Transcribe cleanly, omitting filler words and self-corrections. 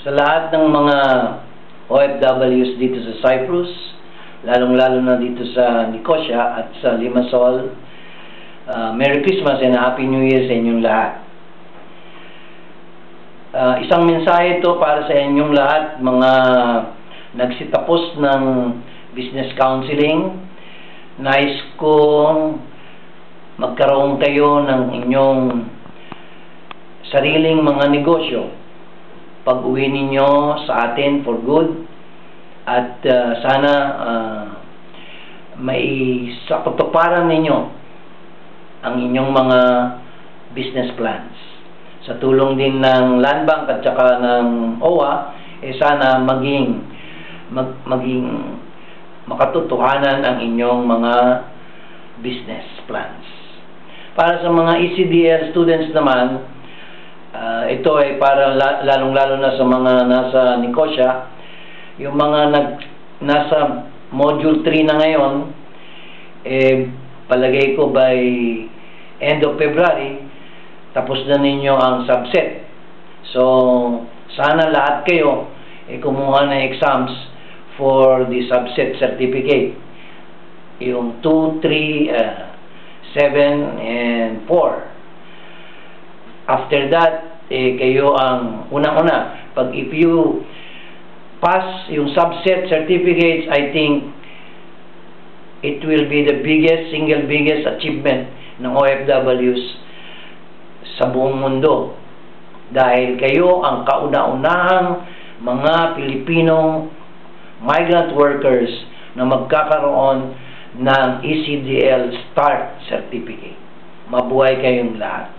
Sa lahat ng mga OFWs dito sa Cyprus, lalong-lalo na dito sa Nicosia at sa Limassol, Merry Christmas and Happy New Year sa inyong lahat. Isang mensahe ito para sa inyong lahat, mga nagsitapos ng business counseling. Nais kong magkaroon kayo ng inyong sariling mga negosyo pag-uwi ninyo sa atin for good, at sana may sa katuparan ninyo ang inyong mga business plans. Sa tulong din ng Land Bank at saka ng OWA, sana maging makatotohanan ang inyong mga business plans. Para sa mga ECDL students naman, ito ay para lalong-lalo na sa mga nasa Nicosia, yung mga nasa module 3 na ngayon, palagay ko by end of February, tapos na ninyo ang subset. So, sana lahat kayo kumuha ng exams for the subset certificate. Yung 2, 3, 7, and 4. After that, kayo ang unang-una. If you pass yung subset certificates, I think it will be the single biggest achievement ng OFWs sa buong mundo. Dahil kayo ang kauna-unahang mga Pilipinong migrant workers na magkakaroon ng ECDL START certificate. Mabuhay kayong lahat.